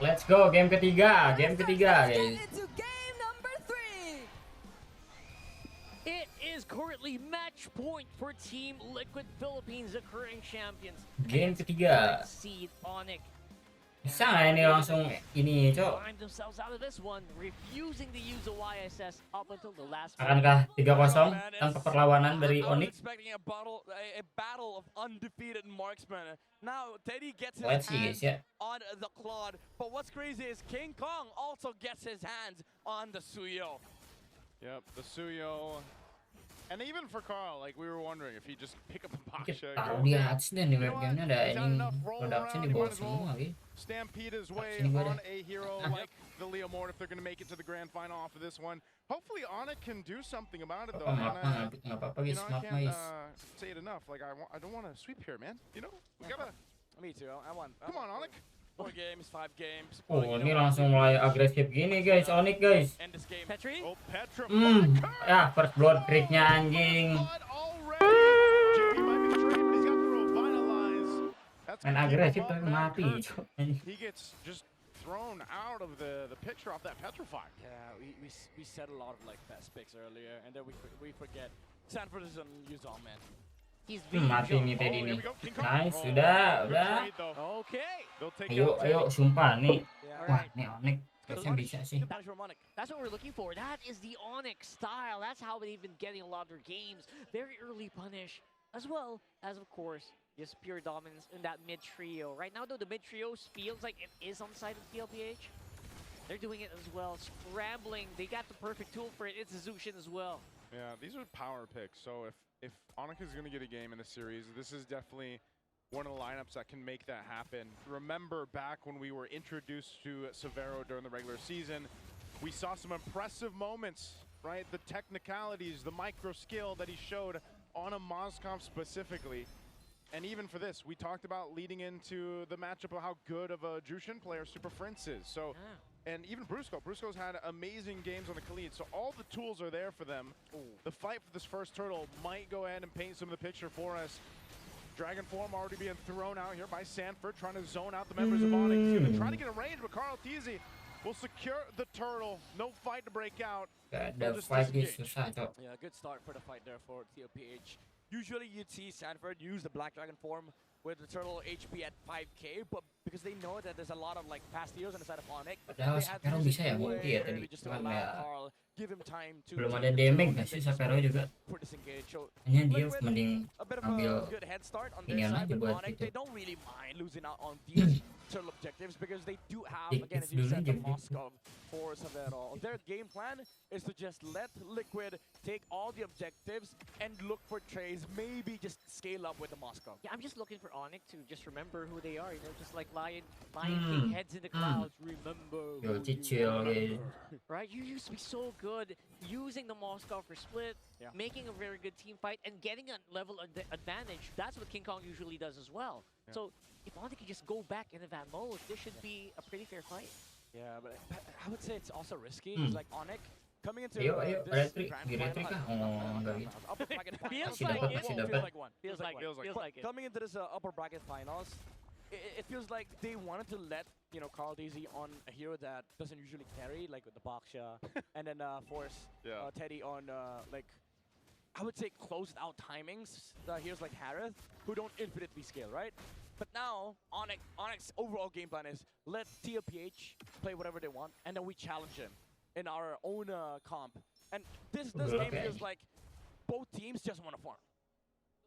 Let's go game ketiga guys. It is currently match point for Team Liquid Philippines, the current champions. Game ketiga. Seed Onic. Bisa nggak ini langsung ini, Cok? Find themselves out of this one, refusing to use the YSS up until the last. Akankah 3-0 tanpa perlawanan dari Onic? Expecting a battle of undefeated marksmen. Now Teddy gets his Let's see, hands guys, on the Claude, but what's crazy is King Kong also gets his hands on the Suyo. Yep, the Suyo. And even for Carl, like we were wondering if he just pick up a Baksha. Taruh di atas dan di webcamnya ada ini production di bawah semua, guys. Stampede his way on a hero like the Leo Mort if they're going to make it to the grand final off of this one. Hopefully Onic can do something about it though. Nggak apa-apa guys, maaf guys. Say it enough. Like I don't want to sweep here, man. You know, we gotta. Me too. I want. Come on, Onic. 4 games, 5 games. Oh, ini langsung mulai agresif gini guys, Onic guys. End this game. Petri? Oh, Petra. Ya, first blood tricknya anjing. Main agresif tapi mati. He gets just thrown out of the picture off that petrify. Yeah, we said a lot of like best picks earlier, and then we forget Sanford is on use all man. He's Mati nih tadi nih. Nice, udah. Okay. Ayo, sumpah nih. Yeah. Wah, nih Onic kayaknya bisa sih. That's what we're looking for. That is the Onic style. That's how they've been getting a lot of their games. Very early punish, as well as, of course, just pure dominance in that mid trio. Right now, though, the mid trio feels like it is on the side of Tlph. They're doing it as well, scrambling. They got the perfect tool for it. It's a Zushin as well. Yeah, these are power picks. So if Onic is going to get a game in the series, this is definitely one of the lineups that can make that happen. Remember back when we were introduced to Severo during the regular season, we saw some impressive moments, right? The technicalities, the micro skill that he showed on a Mozcom specifically. And even for this, we talked about leading into the matchup of how good of a Jushin player Super Prince is. So, and even Brusco's had amazing games on the Khalid. So all the tools are there for them. The fight for this first turtle might go ahead and paint some of the picture for us. Dragon form already being thrown out here by Sanford, trying to zone out the members of Onic. He's gonna try to get a range, but Carl Teasy will secure the turtle. No fight to break out. The fight is susah, Cok. Yeah, good start for the fight there for Tlph. Usually you'd see Sanford use the Black Dragon form with the turtle HP at 5k, but because they know that there's a lot of like fast heals on the side of Onic, Padahal Sapphire bisa ya multi ya tadi, just to cuman allow ya Carl, give him time to belum ada damage nggak sih Sapphire juga. Hanya dia mending a bit of ambil a good head start on ini their side, aja but buat Onic, itu. they don't really mind losing out on these turtle objectives because they do have, again, as you said, the Moscow for Severo. Their game plan is to just let Liquid take all the objectives and look for trades, maybe just scale up with the Moscow. Yeah, I'm just looking for Onic to just remember who they are, you know, just like Lion King heads in the clouds, remember Yo, who you chill, are. guys. Right, you used to be so good using the Moscow for split, making a very good team fight, and getting a level advantage. That's what King Kong usually does as well. So if Onic can just go back into that mode, this should be a pretty fair fight. Yeah, but I would say it's also risky. It's like Onic coming into Ayo, this retrik, grand di retrik final. kah? Oh, enggak gitu. Upper bracket Feels finals. like it. Feels Feels like one. Feels like it. Feels like it. Coming into this upper bracket finals, it feels like they wanted to let, you know, Carl Daisy on a hero that doesn't usually carry, like with the Baksha, and then force Teddy on like, I would say closed out timings. Heroes like Harith, who don't infinitely scale, right? But now, Onyx's overall game plan is let Tlph play whatever they want, and then we challenge him in our own comp. And this game feels like both teams just want to farm,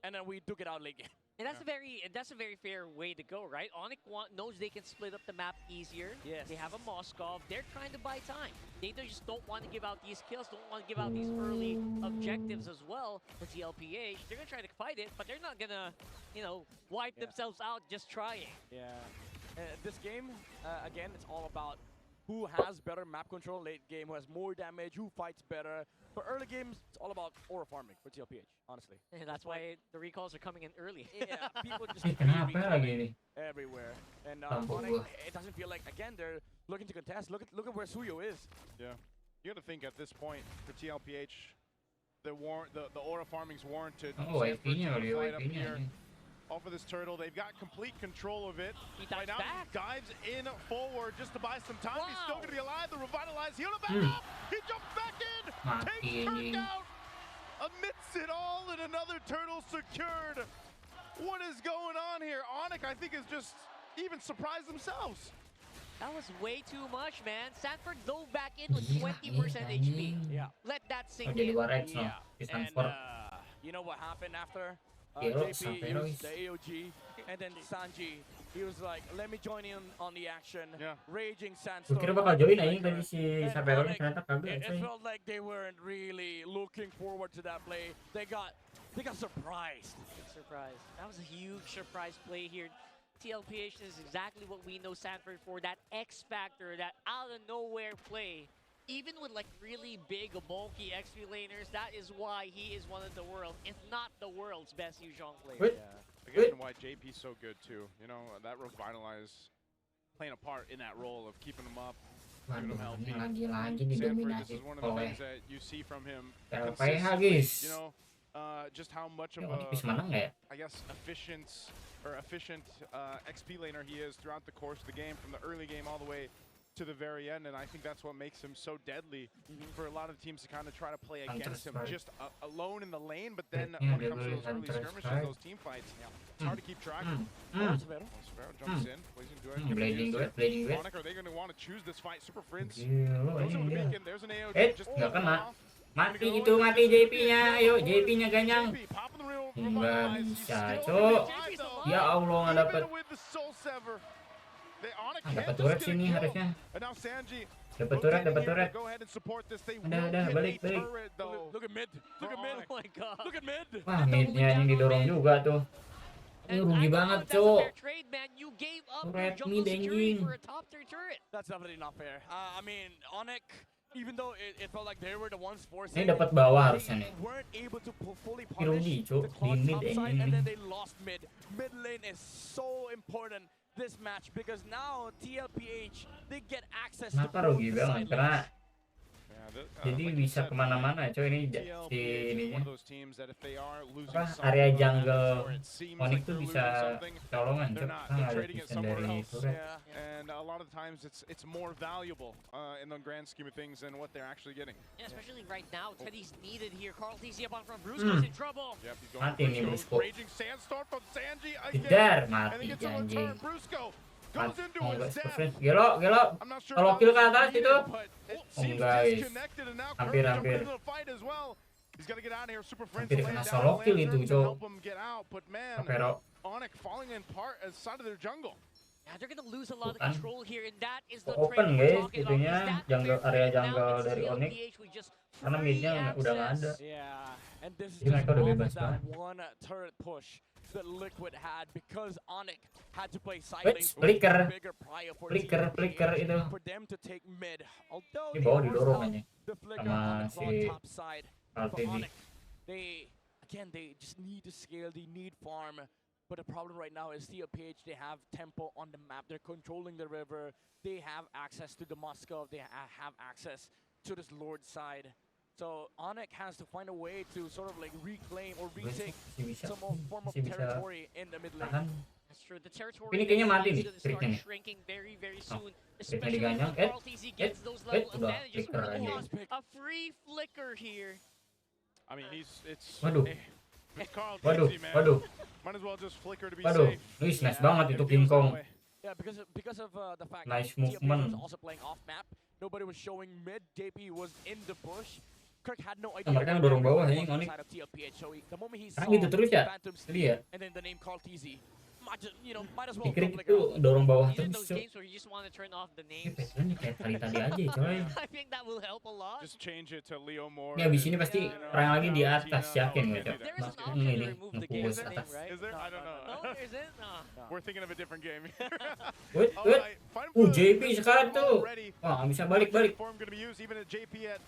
and then we duke it out late game. And that's a very fair way to go, right? Onic knows they can split up the map easier. Yes. They have a Moskov. They're trying to buy time. They just don't want to give out these kills, don't want to give out these early objectives as well for Tlph. They're gonna try to fight it, but they're not gonna, you know, wipe themselves out just trying. Yeah. This game, again, it's all about who has better map control late game, who has more damage, who fights better. For early games, it's all about aura farming for Tlph, honestly. And that's why the recalls are coming in early. Yeah, people just Kenapa lagi nih? everywhere. And Tampuk Onic, gua. it doesn't feel like, again, they're looking to contest. Look at where Suyo is. Yeah, you got to think at this point for TLPH, the aura farming's warranted. Oh, Sanford IP-nya taking kali the ya, fight up IP-nya here. nih. off of this turtle. They've got complete control of it. He Right dives now, back. he dives in forward just to buy some time. He's still Wow. going to be alive. The revitalize. He'll back up. He jumps back in. Takes Turk out. Amidst it all, and another turtle secured. What is going on here? Onic, I think, is just even surprised themselves. That was way too much, man. Sanford dove back in with 20% HP. Yeah. Let that sink Di in. luar X no. Di And Stanford. you know what happened after? Hero, JP Sanfero used is- the AOG, and then Sanji, he was like, let me join in on the action. Yeah. Raging Gue Sandstorm. kira bakal join aja tadi si And Sapero Onic, ternyata kagak it coy. felt like they weren't really looking forward to that play. They got surprised. Big surprise. That was a huge surprise play here. Tlph is exactly what we know Sanford for. That X factor, that out of nowhere play. Even with like really big, bulky XP laners, that is why he is one of the world, if not the world's best Yuzhong player. Wait. Again, why JP's so good too. You know, that revitalize playing a part in that role of keeping him up, keeping him Waduh, healthy. ini lagi Sanford, this didominasi is one of the oleh things that you see from him Tlph consistently. guys. You know, just how much of Ya, Onic a, bisa menang nggak ya? I guess, efficient XP laner he is throughout the course of the game, from the early game all the way to the very end, and I think that's what makes him so deadly for a lot of teams to kind of try to play against him, Counter-strike. just alone in the lane. But then Yeah, when it comes to those early Counter-strike. skirmishes, those team fights, it's hard to keep track. Severo. Sparrow jumps in, blazing duet. Blazing duet. Onic, are they going to want to choose this fight? Super Prince Gila goes over the ini dia. beacon. There's an AOG. Just Nggak kena. off. Mati gitu, mati JP-nya. Ayo JP-nya ganyang. JP popping the real Nggak revitalize. He's bisa, still Cok. alive, though. Ya Allah nggak dapet. Even with the soul sever, they Onic Ah, can't dapat just turret get a sini kill. harusnya. And now Sanji Dapat turret, rotating dapat here to turret. go ahead and support this. They will Udah, get balik, a balik. turret though. Look at mid. Look at mid. Oh my god. Look at mid. Wah, mid-nya ini didorong juga tuh. Ini And rugi I don't know banget, if that's a Cok. fair trade, man. You gave up your Turret jungle mid, security anjing. for a top tier turret. That's definitely not fair. I mean, Onic, even though it felt like they were the ones forcing Ini dapat bawah they harusnya nih. weren't able to fully Ini rugi, punish Cok. the Di clock mid upside, ini. and then they lost mid. Mid lane is so important this match because now Tlph, they get access to Kenapa both rugi the banget? side Karena lanes. jadi Like you bisa said, kemana-mana coy ini TLPH si is ininya. one of those teams that if they are losing Apa something area on that jungle or it seems Onic like tuh they're bisa losing something, colongan they're cok. not. Kan They're ada trading it vision somewhere dari else. turret. Yeah. And a lot of times it's more valuable in the grand scheme of things than what they're actually getting. Yeah, especially right now, Teddy's needed here. Carl TC up on front. Brusco's in trouble. Yep, he's going Mati nih Brusco. Brusco. Raging Sandstorm from Sanji again. Jedar, And mati he gets a anjing. return. Brusco goes into Oh, his enggak, death. Superfriend. Gelo. I'm not sure Kalau how kill it ke was atas needed, itu. but it Oh, seems guys. disconnected, and now Hampir, Kirk jumping hampir. into the fight as well. He's got to get out of here. Super Friends Hampir laying kena down solo kill Lantern itu, to Cok. help him get out, but man, Sapero. Onic falling in part as side of their jungle. Yeah, they're gonna lose a lot of Bukan. control here, and that is the Open, trade we're guys, talking about. itunya, Is that the jungle- fair area trade? Now jungle it's dari Onic. Tlph with just Karena free midnya udah nggak ada. access. Yeah, and this is Jadi just mereka udah off bebas of that banget. one turret push that Liquid had because Onic had to play side Wait, lanes flicker. bigger prior for Flicker TLPH itu. for them to take mid. Although Ini they bawah forced didorong out aja. the flicker Sama on the si top side. Carl For TC. Onic, they just need to scale, they need farm. But the problem right now is Tlph, they have tempo on the map, they're controlling the river, they have access to the Moscow, they have access to this Lord side. So Onic has to find a way to sort of like reclaim or retake Masih bisa. some form of Masih bisa territory in the mid lane. tahan. That's true. The territory Ini kayaknya mati is nih, gonna start triknya nih. shrinking very, very Oh, soon. triknya Especially diganyang. when Carl TC gets those level udah advantages. flicker Oh, aja. a free flicker here. I mean, it's Waduh. it's Carl Waduh, TC, man. waduh, Might as well just flicker to be waduh. safe. Nice, nice Yeah, banget itu It King feels that Kong. way. Yeah, because of the fact Nice that TLPH movement. was also playing off map. Nobody was showing mid. JP was in the bush. Kirk had no Nah, idea. mereka what dorong they were bawah doing anjing, on the Onic. side of TLPH. So the moment he saw Kan gitu terus ya? Phantom Tadi Steed ya? and then the name Carl TZ, might as well Dikira go flicker itu out. dorong bawah These are terus those cok. games where you just want to turn off the Ini names. patternnya kayak kali tadi aja coy. I think that will help a lot. Just change it to Leo Moore. Ini abis ini pasti Yeah. perang lagi di atas, yakin gue cok. There is an Pasti option ini to remove the ngepush game's name, atas. right? Is there? I don't know. No, there isn't. No. We're thinking of a different game. Wait, All wait. right, fighting for the JP position sekarang tuh. already. Wah, bisa balik-balik. Form gonna be used even at JP at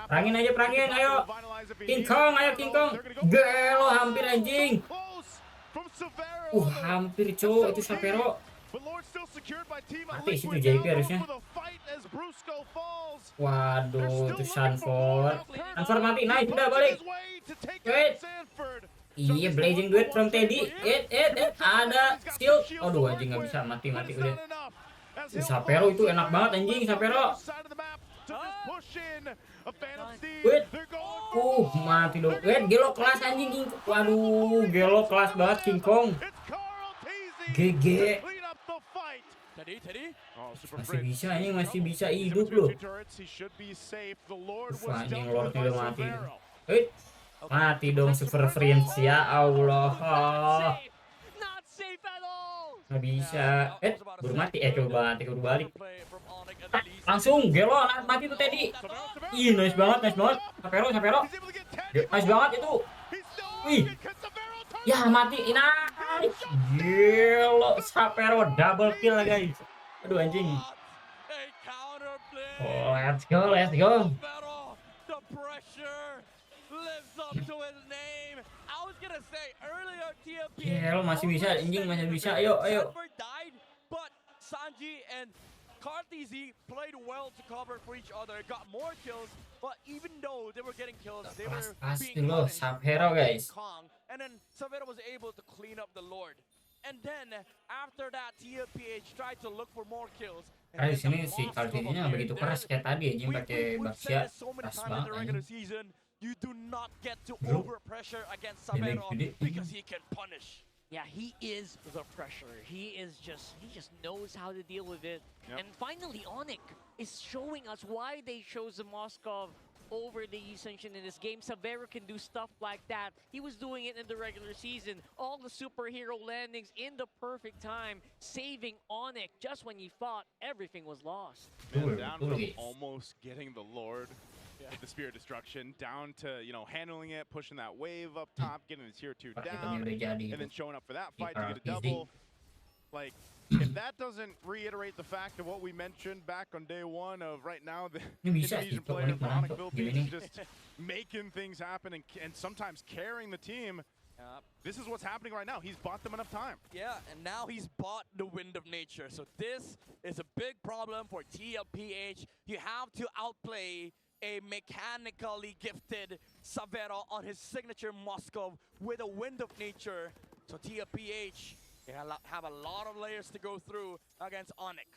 Perangin aja, perangin, ayo. Revitalize if he King needs Kong, it. ayo King Kong. They're gonna go- Gelo, hampir anjing. So close from Severo. Hampir cok, itu Sapero. But Lord still secured by team Mati situ Liquid. JP Now harusnya. going for the fight as Brusco falls. Waduh, They're itu still looking for more Sanford. now. Kirk Sanford mati, nice, udah punching balik. his way to take Wait. out Sanford. Iya, blazing duet from Teddy. Ada shield. Aduh anjing nggak bisa, mati udah. Sapero itu enak banget anjing, Sapero. Wait. Mati dong. Wait, gelo kelas anjing King. Waduh, gelo kelas banget King Kong. GG. Masih bisa anjing, masih bisa hidup loh. Anjing Lordnya udah mati. Mati dong Super Friends ya Allah. Nggak bisa. Baru mati. Coba balik. Langsung gelo mati tuh Teddy. Ih, nice banget. Sapero. Nice banget itu. Wih. Ya mati. Nice. Gelo Sapero double kill lah guys. Aduh anjing. Oh, let's go. Lo masih bisa anjing, masih bisa. Ayo. Sanji and Tlph played well to cover for each other, got more kills, but even though they were getting kills, they were being punished. Sapero guys. And then Sapero was able to clean up the Lord. And then after that, Tlph tried to look for more kills. Di sini si Tlph-nya begitu keras kayak tadi anjing pakai Baxia. Keras banget anjing. You do not get to overpressure against Sapero because he can punish. Yeah, he is the pressure. He just knows how to deal with it. And finally, Onic is showing us why they chose the Moskov over the S17 in this game. Savero can do stuff like that. He was doing it in the regular season. All the superhero landings in the perfect time, saving Onic just when you thought everything was lost. Man, down from almost getting the Lord. The Spear of Destruction down to, handling it, pushing that wave up top, getting the tier 2 down, and then showing up for that fight to get a double. Like, if that doesn't reiterate the fact of what we mentioned back on day one of right now, the Indonesian player for Onic Philippines is just making things happen and sometimes carrying the team. This is what's happening right now. He's bought them enough time. Yeah, and now he's bought the Wind of Nature. So this is a big problem for Tlph. You have to outplay a mechanically gifted Savero on his signature Moskov with a Wind of Nature. So Tlph, they have a lot of layers to go through against Onic.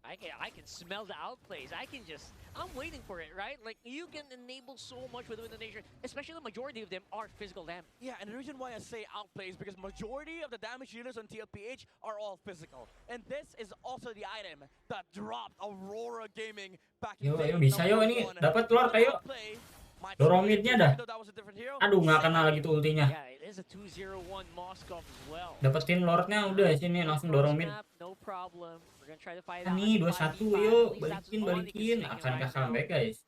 I can smell the outplays. I'm waiting for it, right? Like, you can enable so much with Wind of Nature, especially the majority of them are physical damage. Yeah, and the reason why I say outplays because majority of the damage units on Tlph are all physical. And this is also the item that dropped Aurora Gaming back in the day. Bisa ini dapat Lord ayo. Dorong midnya dah. Aduh, nggak kena lagi tuh ultinya. Dapetin Lordnya udah sini langsung dorong mid. Nih 2-1 yuk, balikin. Akankah comeback guys?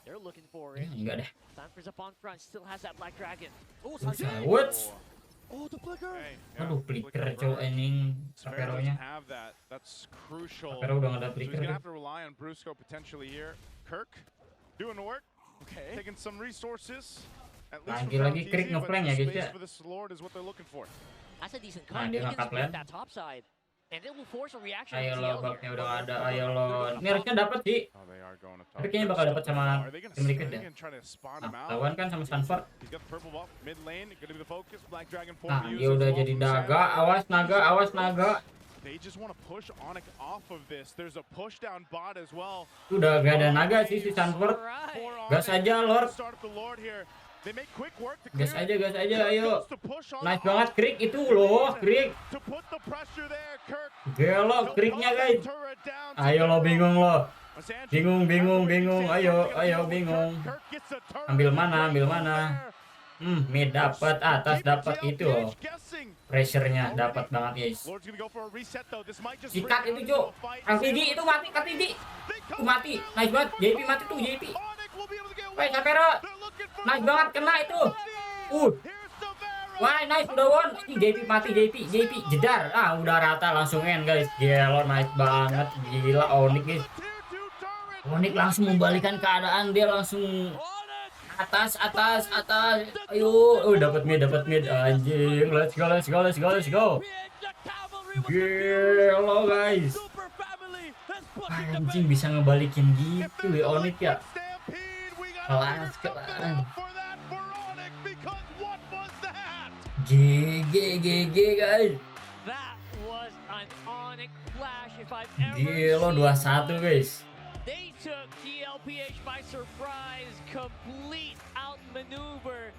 Enggak deh. What? Aduh, flicker cowok anjing Sapero-nya. Sapero udah nggak ada flicker. Okay. Taking some resources. Lagi krik ngeflank ya guys ya. That's a decent cut. Dia ngangkat lane. That top side. And it will force a reaction. Ayo lo, baknya udah ada. Ayo lo. Ini harusnya dapat sih. Tapi kayaknya bakal dapat sama tim Liquid ya. Lawan kan sama Stanford. Dia udah jadi naga. Awas naga. They just want to push Onic off of this. There's a push down bot as well. Udah gak ada naga sih si Stanford. Gas aja Lord. Gas aja ayo. Nice banget Krik itu loh, Krik. Gelo Kriknya guys. Ayo lo bingung lo. Bingung. Ayo bingung. Ambil mana? Mid dapat, atas dapat itu loh. Pressure-nya dapat banget guys. Sikat itu Jo. KTD itu mati, KTD. Mati. Nice banget. JP mati tuh, JP. Woi, Sapero. Nice banget kena itu. Wah, nice udah won. Ini JP mati, JP jedar. Udah rata langsung end guys. Gelo nice banget. Gila Onic guys. Onic langsung membalikan keadaan, dia langsung atas. Ayo, dapat mid anjing. Let's go. Gelo guys. Anjing bisa ngebalikin gitu ya Onic ya. Kelas. GG guys. That was an Onic flash if I've ever Gila 2-1 guys. They took Tlph by surprise, complete outmaneuver.